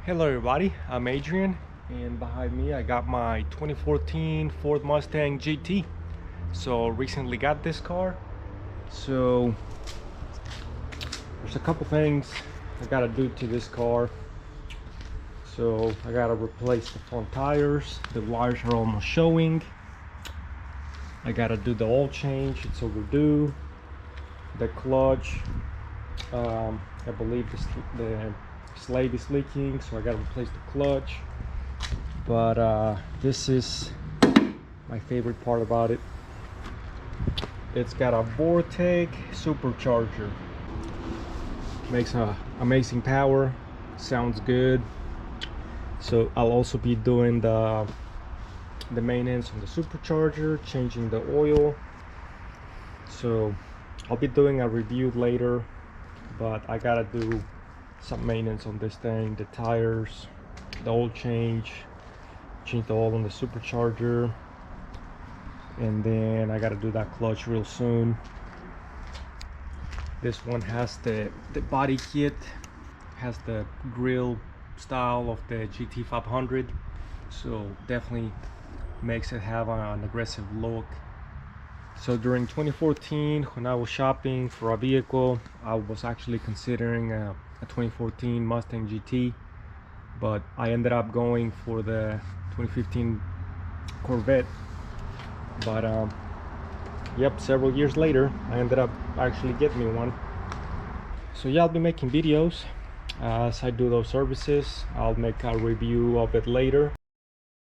Hello everybody, I'm Adrian, and behind me I got my 2014 Ford Mustang GT. So recently got this car, so there's a couple things I gotta do to this car. So I gotta replace the front tires, the wires are almost showing. I gotta do the oil change, it's overdue. The clutch, I believe the slave is leaking, so I gotta replace the clutch. But this is my favorite part about it. It's got a Vortec supercharger. Makes amazing power, sounds good. So I'll also be doing the maintenance on the supercharger, changing the oil. So I'll be doing a review later, but I gotta do some maintenance on this thing, the tires, the oil change the oil on the supercharger, and then I gotta do that clutch real soon. This one has the body kit, has the grill style of the GT 500, so definitely makes it have an aggressive look. So during 2014, when I was shopping for a vehicle, I was actually considering a 2014 Mustang GT, but I ended up going for the 2015 Corvette. But yep, several years later I ended up actually getting me one. So yeah, I'll be making videos as I do those services. I'll make a review of it later.